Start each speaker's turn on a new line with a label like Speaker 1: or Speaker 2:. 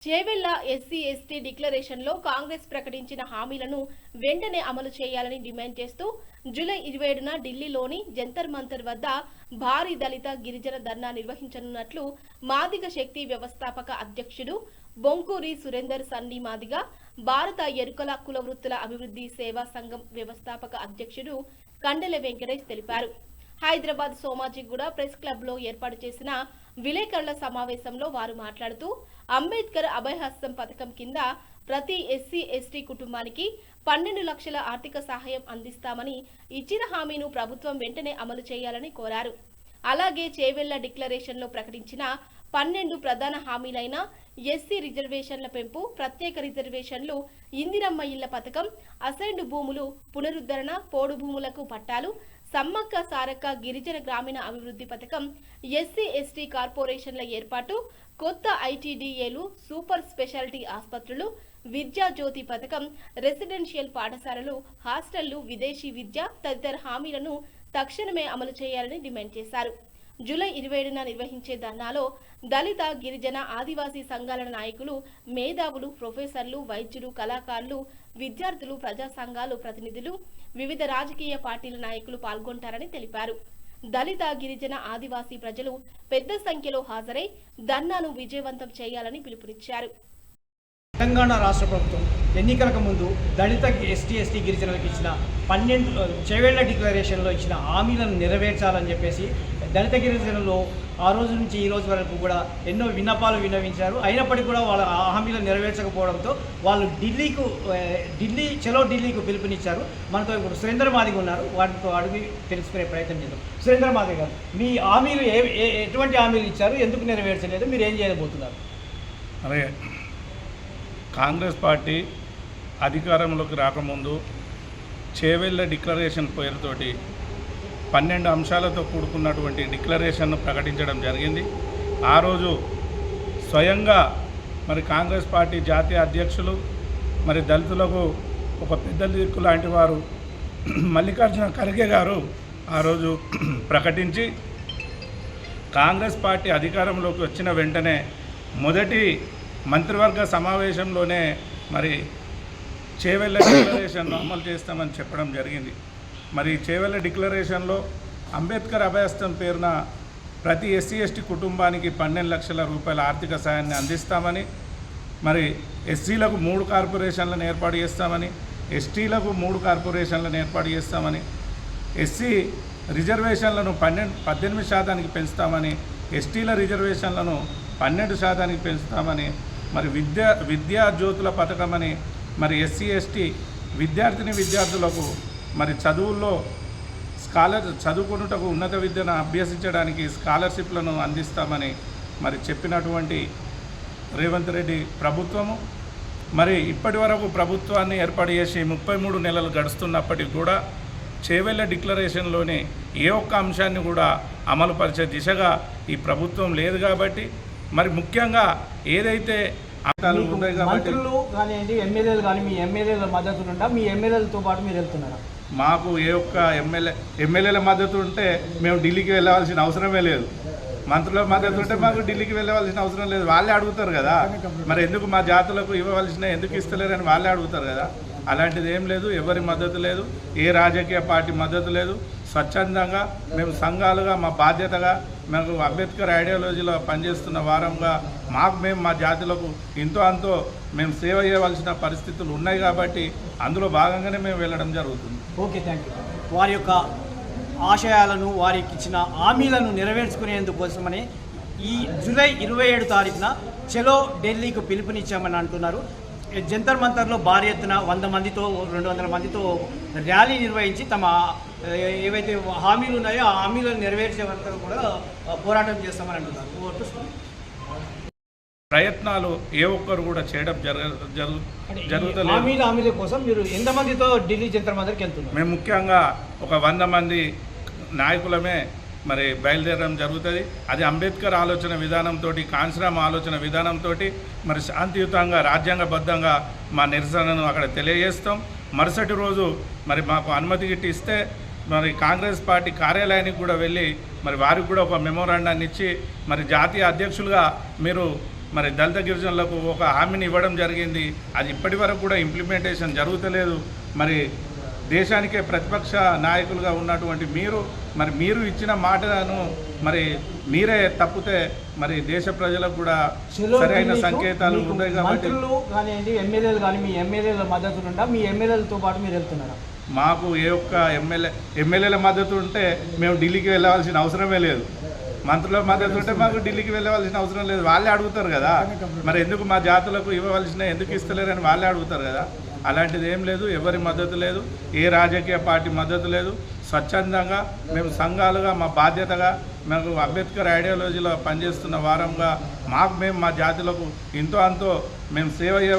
Speaker 1: Chevella SC ST డిక్లరేషన్లో Congress ప్రకటించిన హామీలను వెంటనే అమలు చేయాలని డిమాండ్ చేస్తూ జూలై 27న ఢిల్లీలోని జంతర్ మంతర్ వద్ద భారీ దళిత గిరిజన ధర్నా నిర్వహించనున్నట్లు మాదిగ శక్తి వ్యవస్థాపక అధ్యక్షుడు బొంకూరి సురేందర్ సన్ని మాదిగ, భారత ఎరుకల కుల వృత్తుల అభివృద్ధి సేవా సంఘం వ్యవస్థాపక అధ్యక్షుడు కండెల వెంకటేష్ తెలిపారు. హైదరాబాద్ సోమాజిగూడ ప్రెస్ క్లబ్ లో ఏర్పాటు చేసిన విలేకరుల సమావేశంలో వారు మాట్లాడుతూ అంబేద్కర్ అభయహస్తం పథకం కింద ప్రతి ఎస్సీ ఎస్టీ కుటుంబానికి 12 లక్షల ఆర్థిక సహాయం అందిస్తామని ఇచ్చిన హామీను ప్రభుత్వం వెంటనే అమలు చేయాలని కోరారు. అలాగే చేవెళ్ల డిక్లరేషన్ లో ప్రకటించిన 12 ప్రధాన హామీలైన ఎస్సీ రిజర్వేషన్ల పెంపు, ప్రత్యేక రిజర్వేషన్లు, ఇందిరమ్మ ఇళ్ల పథకం, అసైన్డ్ భూములు పునరుద్ధరణ, పోడు భూములకు పట్టాలు, సమ్మక్క సారక్క గిరిజన గ్రామీణ అభివృద్ధి పథకం, ఎస్సీ ఎస్టీ కార్పొరేషన్ల ఏర్పాటు, కొత్త ఐటీడీఏలు, సూపర్ స్పెషాలిటీ ఆసుపత్రులు, విద్యా జ్యోతి పథకం, రెసిడెన్షియల్ పాఠశాలలు, హాస్టళ్లు, విదేశీ విద్య తదితర హామీలను తక్షణమే అమలు చేయాలని డిమాండ్ చేశారు. జూలై 27న నిర్వహించే ధర్నాలో దళిత, గిరిజన, ఆదివాసీ సంఘాల నాయకులు, మేధావులు, ప్రొఫెసర్లు, వైద్యులు, కళాకారులు, విద్యార్థులు, ప్రజా సంఘాలు ప్రతినిధులు, వివిధ రాజకీయ పార్టీల నాయకులు పాల్గొంటారని తెలిపారు. దళిత, గిరిజన, ఆదివాసీ ప్రజలు పెద్ద సంఖ్యలో హాజరై ధర్నాను విజయవంతం చేయాలని పిలుపునిచ్చారు.
Speaker 2: తెలంగాణ రాష్ట్ర ప్రభుత్వం ఎన్నికలకు ముందు దళిత, ఎస్టీ, గిరిజనులకు ఇచ్చిన 12 చేవెళ్ల డిక్లరేషన్లో ఇచ్చిన హామీలను నెరవేర్చాలని చెప్పేసి దళిత గిరిజనులు ఆ రోజు నుంచి ఈ రోజు వరకు కూడా ఎన్నో విన్నపాలు విన్నవించారు. అయినప్పటికీ కూడా వాళ్ళ హామీలను నెరవేర్చకపోవడంతో వాళ్ళు ఢిల్లీకు పిలుపునిచ్చారు. మనతో ఇప్పుడు సురేందర్ మాదిగ ఉన్నారు. వాటితో అడిగి తెలుసుకునే ప్రయత్నం చేద్దాం. సురేందర్ మాదిగ గారు, మీ హామీలు ఎటువంటి హామీలు ఇచ్చారు, ఎందుకు నెరవేర్చలేదు, మీరు ఏం చేయబోతున్నారు?
Speaker 3: అలాగే కాంగ్రెస్ పార్టీ అధికారంలోకి రాకముందు చేవెళ్ల డిక్లరేషన్ పేరుతోటి 12 అంశాలతో కూడుకున్నటువంటి డిక్లరేషన్ను ప్రకటించడం జరిగింది. ఆ రోజు స్వయంగా మరి కాంగ్రెస్ పార్టీ జాతీయ అధ్యక్షులు, మరి దళితులకు ఒక పెద్ద దిక్కు లాంటి వారు మల్లికార్జున ఖర్గే గారు ఆ రోజు ప్రకటించి కాంగ్రెస్ పార్టీ అధికారంలోకి వచ్చిన వెంటనే మొదటి మంత్రివర్గ సమావేశంలోనే మరి చేవెళ్ల డిక్లరేషన్ను అమలు చేస్తామని చెప్పడం జరిగింది. మరి చేవెళ్ల డిక్లరేషన్లో అంబేద్కర్ అభయహస్తం పేరున ప్రతి ఎస్సీ ఎస్టీ కుటుంబానికి 12 లక్షల రూపాయల ఆర్థిక సాయాన్ని అందిస్తామని, మరి ఎస్సీలకు 3 కార్పొరేషన్లను ఏర్పాటు చేస్తామని, ఎస్టీలకు 3 కార్పొరేషన్లను ఏర్పాటు చేస్తామని, ఎస్సీ రిజర్వేషన్లను 18% పెంచుతామని, ఎస్టీల రిజర్వేషన్లను 12% పెంచుతామని, మరి విద్యా జ్యోతుల పథకమని, మరి ఎస్సీ ఎస్టీ విద్యార్థులకు మరి చదువుల్లో చదువుకున్నటకు ఉన్నత విద్యను అభ్యసించడానికి స్కాలర్షిప్లను అందిస్తామని మరి చెప్పినటువంటి రేవంత్ రెడ్డి ప్రభుత్వము మరి ఇప్పటి వరకు ప్రభుత్వాన్ని ఏర్పాటు చేసి 33 నెలలు గడుస్తున్నప్పటికీ కూడా చేవెళ్ల డిక్లరేషన్లోని ఏ ఒక్క అంశాన్ని కూడా అమలుపరిచే దిశగా ఈ ప్రభుత్వం లేదు. కాబట్టి మరి ముఖ్యంగా ఏదైతే
Speaker 2: మంత్రులు కానివ్వండి, ఎమ్మెల్యేలు కానీ, మీ ఎమ్మెల్యేల మద్దతు ఉందా? మీ ఎమ్మెల్యేలతో పాటు మీరు వెళ్తున్నారా?
Speaker 3: మాకు ఏ ఒక్క ఎమ్మెల్యేల మద్దతు ఉంటే మేము ఢిల్లీకి వెళ్ళవలసిన అవసరమే లేదు. మంత్రుల మద్దతు ఉంటే మాకు ఢిల్లీకి వెళ్ళవలసిన అవసరం లేదు. వాళ్ళే అడుగుతారు కదా, మరి ఎందుకు మా జాతులకు ఇవ్వవలసిన ఎందుకు ఇస్తలేరని వాళ్ళే అడుగుతారు కదా. అలాంటిది ఏం లేదు, ఎవరి మద్దతు లేదు, ఏ రాజకీయ పార్టీ మద్దతు లేదు. స్వచ్ఛందంగా మేము సంఘాలుగా మా బాధ్యతగా మేము అంబేద్కర్ ఐడియాలజీలో పనిచేస్తున్న వారంగా మేము మా జాతులకు ఇంతో అంతో మేము సేవ చేయవలసిన పరిస్థితులు ఉన్నాయి. కాబట్టి అందులో భాగంగానే మేము వెళ్ళడం జరుగుతుంది.
Speaker 2: Okay, thank you. వారి యొక్క ఆశయాలను, వారికి ఇచ్చిన హామీలను నెరవేర్చుకునేందుకోసమని ఈ జూలై 27 తారీఖున చలో ఢిల్లీకి పిలుపునిచ్చామని అంటున్నారు. జంతర్ మంతర్లో భారీ ఎత్తున 100 మందితో 200 మందితో ర్యాలీ నిర్వహించి తమ ఏవైతే హామీలు ఉన్నాయో ఆ హామీలను నెరవేర్చే వరకు కూడా పోరాటం చేస్తామని అంటున్నారు.
Speaker 3: ప్రయత్నాలు ఏ ఒక్కరు కూడా చేయడం జరుగుతుంది.
Speaker 2: హామీల కోసం మీరు ఎంతమందితో ఢిల్లీ జంతర్ మంతర్కి వెళ్తున్నారు?
Speaker 3: మేము ముఖ్యంగా ఒక 100 మంది నాయకులమే మరి బయలుదేరడం జరుగుతుంది. అది అంబేద్కర్ ఆలోచన విధానంతో, కాన్సరామ్ ఆలోచన విధానంతో మరి శాంతియుతంగా రాజ్యాంగబద్ధంగా మా నిరసనను అక్కడ తెలియజేస్తాం. మరుసటి రోజు మరి మాకు అనుమతి గిట్టి ఇస్తే మరి కాంగ్రెస్ పార్టీ కార్యాలయానికి కూడా వెళ్ళి మరి వారికి కూడా ఒక మెమోరాండాన్ని ఇచ్చి మరి జాతీయ అధ్యక్షులుగా మీరు మరి దళిత గిరిజనులకు ఒక హామీని ఇవ్వడం జరిగింది. అది ఇప్పటి వరకు కూడా ఇంప్లిమెంటేషన్ జరుగుతలేదు. మరి దేశానికే ప్రతిపక్ష నాయకులుగా ఉన్నటువంటి మీరు ఇచ్చిన మాటలను మరి మీరే తప్పితే మరి దేశ ప్రజలకు కూడా సరైన సంకేతాలు ఉన్నాయి కాబట్టి
Speaker 2: మంత్రులు కానివ్వండి, ఎమ్మెల్యేలు కానీ మీ ఎమ్మెల్యేల మద్దతు ఉందా? మీ ఎమ్మెల్యేలతో పాటు మీరు వెళ్తున్నారా?
Speaker 3: మాకు ఏ ఒక్క ఎమ్మెల్యేల మద్దతు ఉంటే మేము ఢిల్లీకి వెళ్ళవలసిన అవసరమే లేదు. మంత్రుల మద్దతు ఉంటే మాకు ఢిల్లీకి వెళ్ళవలసిన అవసరం లేదు. వాళ్ళే అడుగుతారు కదా, మరి ఎందుకు మా జాతులకు ఇవ్వవలసిన ఎందుకు ఇస్తలేరని వాళ్ళే అడుగుతారు కదా. అలాంటిది ఏం లేదు, ఎవరి మద్దతు లేదు, ఏ రాజకీయ పార్టీ మద్దతు లేదు. స్వచ్ఛందంగా మేము సంఘాలుగా మా బాధ్యతగా మేము అంబేద్కర్ ఐడియాలజీలో పనిచేస్తున్న వారంగా మేము మా జాతులకు ఇంతో అంతో మేము సేవ చేయవలసి